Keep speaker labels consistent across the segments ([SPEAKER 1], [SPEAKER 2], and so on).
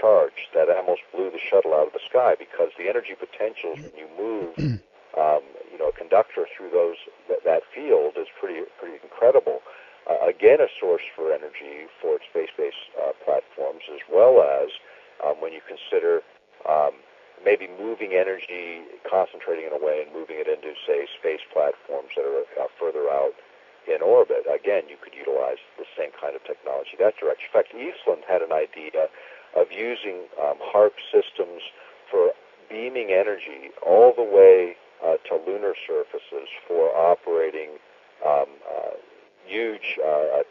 [SPEAKER 1] charge that almost blew the shuttle out of the sky, because the energy potentials when you move, a conductor through that field is pretty incredible. Again, a source for energy for space-based platforms, as well as when you consider maybe moving energy, concentrating it away and moving it into, say, space platforms that are further out in orbit. Again, you could utilize the same kind of technology that direction. In fact, Eastland had an idea of using HARP systems for beaming energy all the way to lunar surfaces for operating huge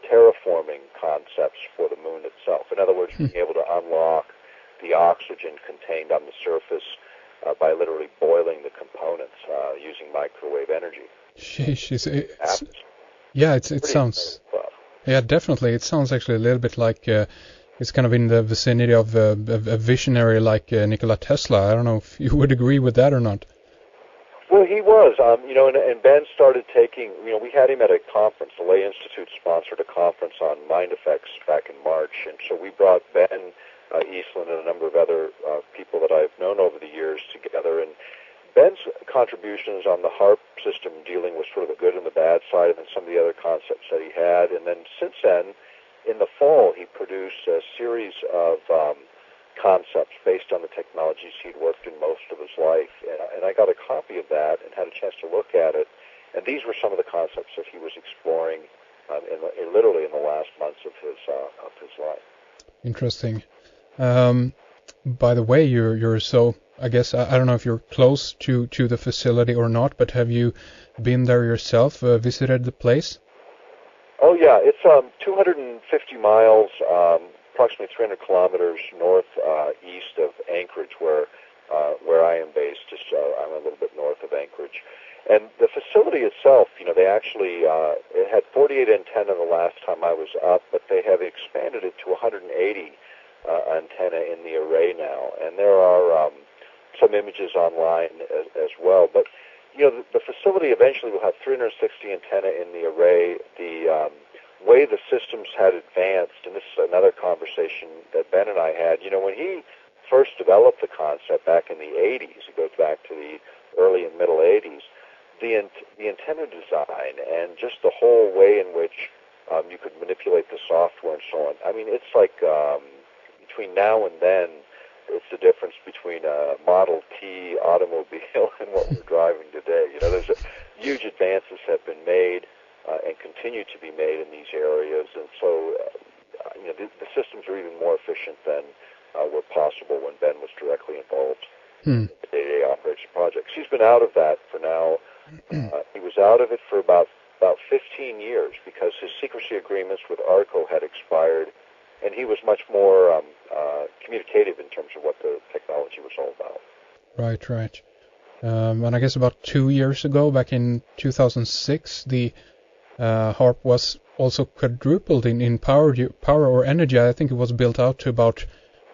[SPEAKER 1] terraforming concepts for the moon itself. In other words, being able to unlock the oxygen contained on the surface by literally boiling the components using microwave energy.
[SPEAKER 2] It sounds... Yeah, definitely. It sounds actually a little bit like it's kind of in the vicinity of a visionary like Nikola Tesla. I don't know if you would agree with that or not.
[SPEAKER 1] Well, he was, and Ben started taking, we had him at a conference. The Lay Institute sponsored a conference on mind effects back in March, and so we brought Ben Eastland and a number of other people that I've known over the years together, and Ben's contributions on the HARP system dealing with sort of the good and the bad side, and then some of the other concepts that he had, and then since then, in the fall, he produced a series of concepts based on the technologies he'd worked in most of his life, and I got a copy of that and had a chance to look at it, and these were some of the concepts that he was exploring literally in the last months of his life.
[SPEAKER 2] Interesting. By the way, you're so, I guess, I don't know if you're close to the facility or not, but have you been there yourself, visited the place?
[SPEAKER 1] Oh yeah, it's 250 miles, approximately 300 kilometers northeast of Anchorage, where I am based. I'm a little bit north of Anchorage, and the facility itself, they actually it had 48 antennae the last time I was up, but they have expanded it to 180 antenna in the array now, and there are some images online as well. But the facility eventually will have 360 antenna in the array. The way the systems had advanced, and this is another conversation that Ben and I had, when he first developed the concept back in the 80s, it goes back to the early and middle 80s, the antenna design and just the whole way in which you could manipulate the software and so on. I mean, it's like between now and then, it's the difference between a Model T automobile and what we're driving today. There's huge advances have been made and continue to be made in these areas, and so the systems are even more efficient than were possible when Ben was directly involved in the day-to-day operation projects. He's been out of that for now. He was out of it for about 15 years because his secrecy agreements with ARCO had expired, and he was much more communicative in terms of what the technology was all about.
[SPEAKER 2] Right. And I guess about 2 years ago, back in 2006, the HARP was also quadrupled in power or energy. I think it was built out to about,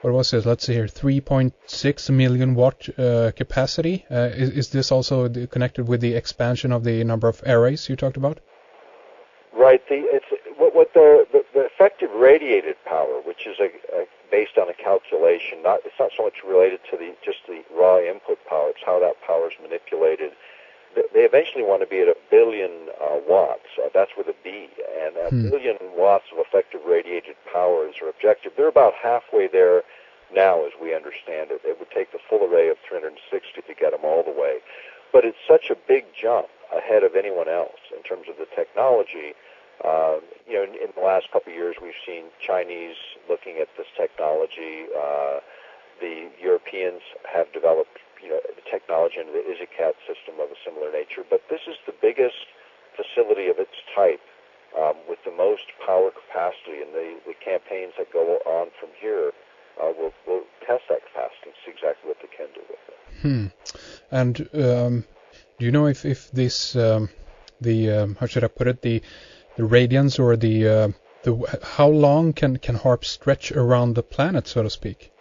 [SPEAKER 2] what was it? Let's see here, 3.6 million watt capacity. Is this also connected with the expansion of the number of arrays you talked about?
[SPEAKER 1] Right. The effective radiated power, which is based on a calculation, it's not so much related to just the raw input power. It's how that power is manipulated. They eventually want to be at 1 billion watts. That's with a B, and 1 billion watts of effective radiated power is their objective. They're about halfway there now, as we understand it. It would take the full array of 360 to get them all the way, but it's such a big jump ahead of anyone else in terms of the technology. In the last couple of years, we've seen Chinese looking at this technology. The Europeans have developed, the technology into the EasyCat system of a similar nature. But this is the biggest facility of its type with the most power capacity, and the campaigns that go on from here will test that capacity and see exactly what they can do with it.
[SPEAKER 2] And do you know if this how should I put it, the radiance or the how long can HARP stretch around the planet, so to speak?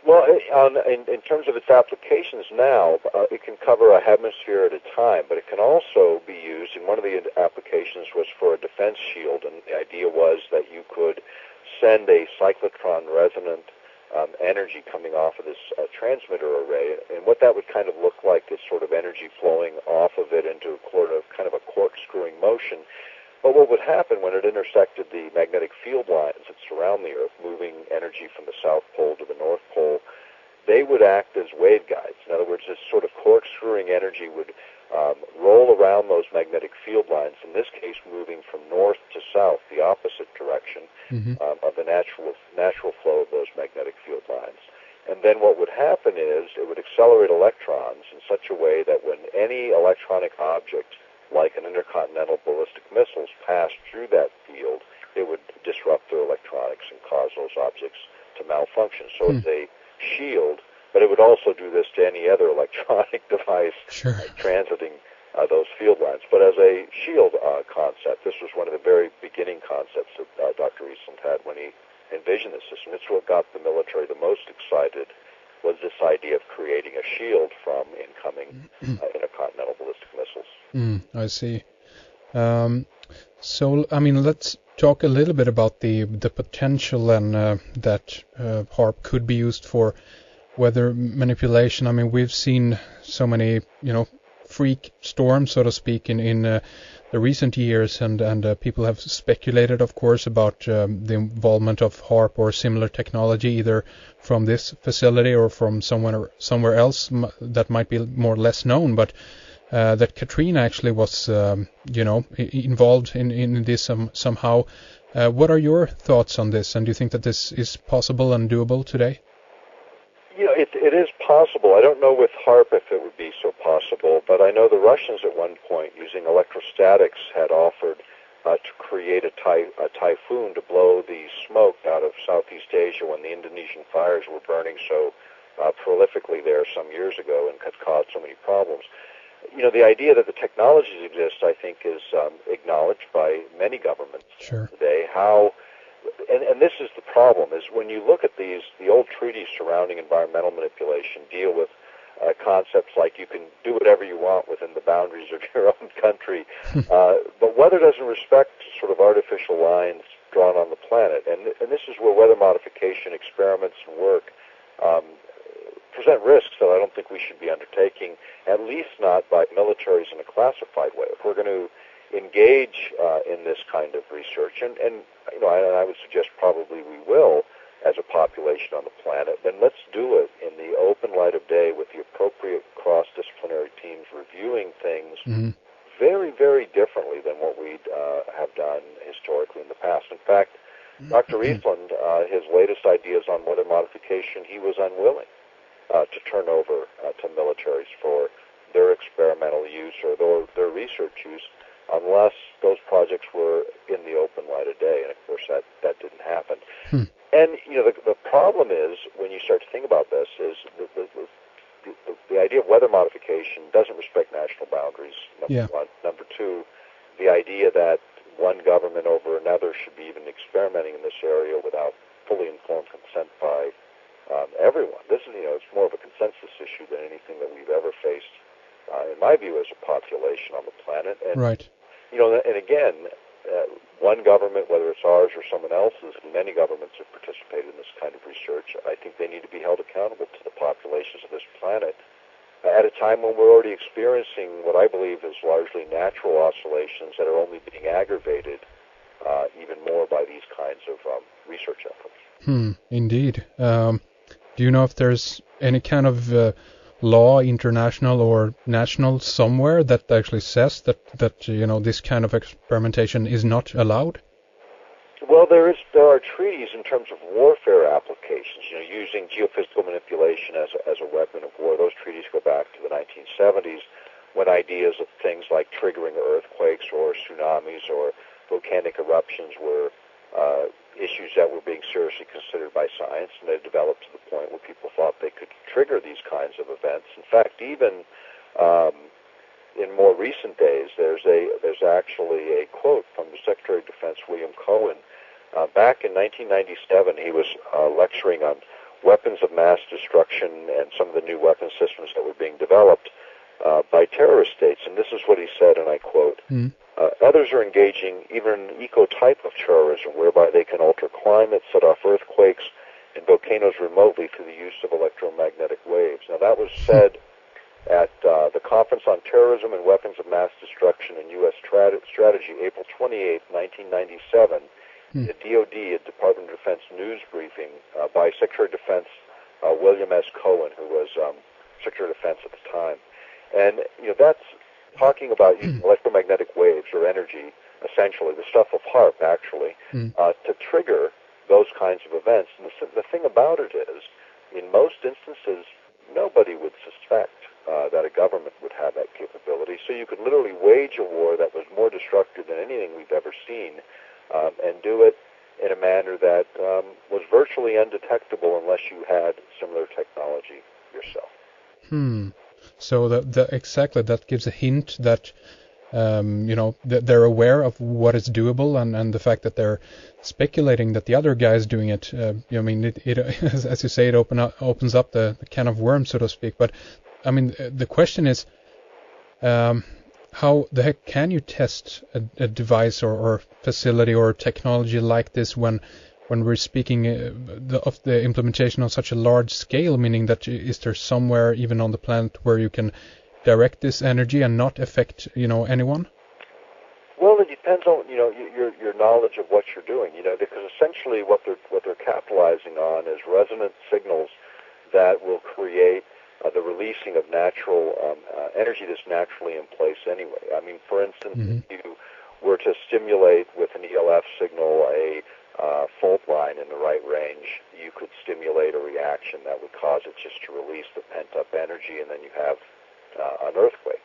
[SPEAKER 1] Well, in terms of its applications now, it can cover a hemisphere at a time, but it can also be used, and one of the applications was for a defense shield, and the idea was that you could send a cyclotron resonant energy coming off of this transmitter array. And what that would kind of look like is sort of energy flowing off of it into kind of a corkscrewing motion. But what would happen when it intersected the magnetic field lines that surround the Earth, moving energy from the South Pole to the North Pole, they would act as waveguides. In other words, this sort of corkscrewing energy would roll around those magnetic field lines, in this case moving from north to south, the opposite direction of the natural flow of those magnetic field lines. And then what would happen is it would accelerate electrons in such a way that when any electronic object, like an intercontinental ballistic missiles, passed through that field, it would disrupt their electronics and cause those objects to malfunction. So it's a shield, but it would also do this to any other electronic device transiting those field lines. But as a shield concept, this was one of the very beginning concepts that Dr. Eastland had when he envisioned this system. It's what got the military the most excited, was this idea of creating a shield from incoming intercontinental ballistic missiles.
[SPEAKER 2] I see. So, I mean, let's talk a little bit about the potential and that HARP could be used for weather manipulation. I mean, we've seen so many, freak storms, so to speak, in the recent years, and people have speculated, of course, about the involvement of HARP or similar technology, either from this facility or from somewhere else that might be more or less known, but that Katrina actually was, involved in this somehow. What are your thoughts on this, and do you think that this is possible and doable today?
[SPEAKER 1] It is possible. I don't know with HARP if it would be so possible, but I know the Russians at one point, using electrostatics, had offered to create a typhoon to blow the smoke out of Southeast Asia when the Indonesian fires were burning so prolifically there some years ago and had caused so many problems. The idea that the technologies exist, I think, is acknowledged by many governments today. And this is the problem, is when you look at the old treaties surrounding environmental manipulation deal with concepts like you can do whatever you want within the boundaries of your own country, but weather doesn't respect sort of artificial lines drawn on the planet. And this is where weather modification experiments and work present risks that I don't think we should be undertaking, at least not by militaries in a classified way. If we're going to engage in this kind of research, and I would suggest probably we will as a population on the planet, then let's do it in the open light of day with the appropriate cross-disciplinary teams reviewing things very, very differently than what we have done historically in the past. In fact, Dr. Eastland, his latest ideas on weather modification, he was unwilling to turn over to militaries for their experimental use or their research use, unless those projects were in the open light of day, and of course that didn't happen. And the problem is, when you start to think about this, is the idea of weather modification doesn't respect national boundaries, number one. Number two, the idea that one government over another should be even experimenting in this area without fully informed consent by everyone. This is, it's more of a consensus issue than anything that we've ever faced, in my view, as a population on the planet. And, and again, one government, whether it's ours or someone else's, and many governments have participated in this kind of research, I think they need to be held accountable to the populations of this planet at a time when we're already experiencing what I believe is largely natural oscillations that are only being aggravated even more by these kinds of research efforts.
[SPEAKER 2] Indeed. Do you know if there's any kind of law, international or national, somewhere that actually says that this kind of experimentation is not allowed?
[SPEAKER 1] Well, there are treaties in terms of warfare applications, using geophysical manipulation as a weapon of war. Those treaties go back to the 1970s, when ideas of things like triggering earthquakes or tsunamis or volcanic eruptions were issues that were being seriously considered by science, and they developed to the point where people thought they could trigger these kinds of events. In fact, even in more recent days, there's actually a quote from the Secretary of Defense, William Cohen. Back in 1997, he was lecturing on weapons of mass destruction and some of the new weapon systems that were being developed by terrorist states. And this is what he said, and I quote, others are engaging even an eco-type of terrorism whereby they can alter climate, set off earthquakes, invoke volcanoes remotely through the use of electromagnetic waves. Now, that was said at the Conference on Terrorism and Weapons of Mass Destruction in U.S. Strategy, April 28, 1997, the DoD, a Department of Defense news briefing by Secretary of Defense William S. Cohen, who was Secretary of Defense at the time. And, that's talking about using electromagnetic waves or energy, essentially, the stuff of HAARP, actually, to trigger those kinds of events. And the thing about it is, in most instances, nobody would suspect that a government would have that capability. So you could literally wage a war that was more destructive than anything we've ever seen, and do it in a manner that was virtually undetectable unless you had similar technology yourself.
[SPEAKER 2] So exactly, that gives a hint that that they're aware of what is doable, and the fact that they're speculating that the other guy is doing it. I mean, it as you say, it opens up the can of worms, so to speak. But I mean, the question is, how the heck can you test a device or facility or technology like this when we're speaking of the implementation on such a large scale? Meaning that is there somewhere even on the planet where you can direct this energy and not affect anyone?
[SPEAKER 1] Well, it depends on your knowledge of what you're doing. Because essentially what they're capitalizing on is resonant signals that will create the releasing of natural energy that's naturally in place anyway. I mean, for instance, if you were to stimulate with an ELF signal a fault line in the right range, you could stimulate a reaction that would cause it just to release the pent-up energy, and then you have an earthquake.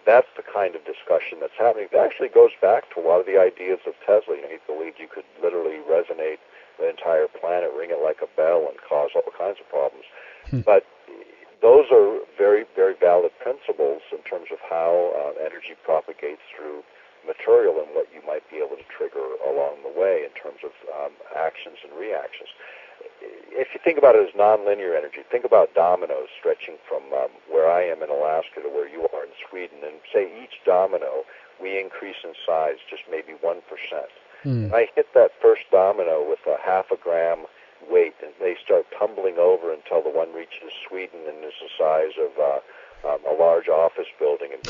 [SPEAKER 1] That's the kind of discussion that's happening. It actually goes back to a lot of the ideas of Tesla. He believed you could literally resonate the entire planet, ring it like a bell, and cause all kinds of problems. But those are very, very valid principles in terms of how energy propagates through material and what you might be able to trigger along the way in terms of actions and reactions. If you think about it as nonlinear energy, think about dominoes stretching from where I am in Alaska to where you are in Sweden, and say each domino we increase in size just maybe 1%. I hit that first domino with a half a gram weight, and they start tumbling over until the one reaches Sweden and is the size of a large office building. And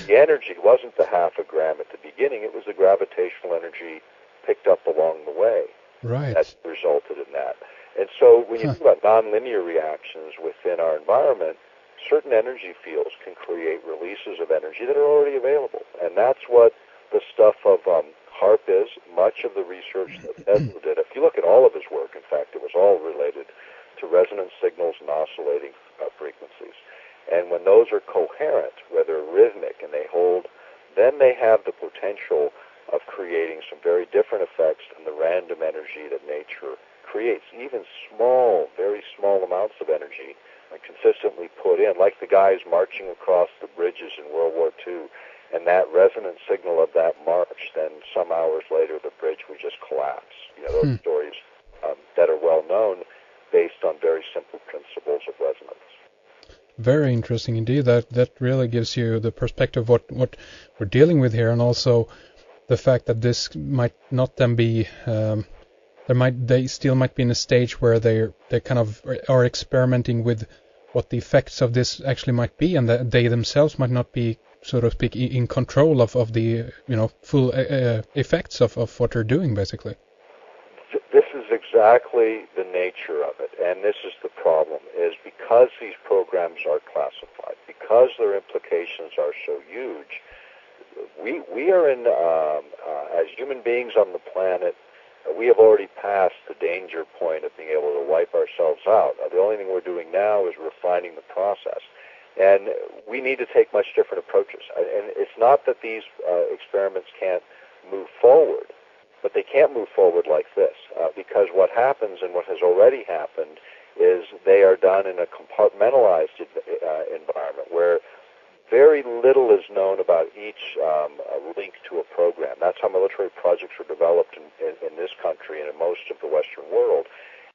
[SPEAKER 1] the energy wasn't the half a gram at the beginning; it was the gravitational energy picked up along the way.
[SPEAKER 2] Right.
[SPEAKER 1] That resulted in that. And so when you think about nonlinear reactions within our environment, certain energy fields can create releases of energy that are already available. And that's what the stuff of HAARP is. Much of the research that Tesla did, if you look at all of his work, in fact, it was all related to resonance signals and oscillating frequencies. And when those are coherent, whether rhythmic, and they hold, then they have the potential of creating some very different effects than the random energy that nature creates. Even small, very small amounts of energy consistently put in, like the guys marching across the bridges in World War II, and that resonant signal of that march, then some hours later the bridge would just collapse. Those stories that are well known based on very simple principles of resonance.
[SPEAKER 2] Very interesting indeed. That really gives you the perspective of what we're dealing with here, and also the fact that this might not then be they still might be in a stage where they kind of are experimenting with what the effects of this actually might be, and that they themselves might not be, so to speak, in control of the full effects of what they're doing, basically.
[SPEAKER 1] This is exactly the nature of it, and this is the problem, is because these programs are classified, because their implications are so huge, we are in, as human beings on the planet, we have already passed the danger point of being able to wipe ourselves out. The only thing we're doing now is refining the process. And we need to take much different approaches. And it's not that these experiments can't move forward, but they can't move forward like this, because what happens and what has already happened is they are done in a compartmentalized environment where very little is known about each link to a program. That's how military projects were developed in this country and in most of the Western world.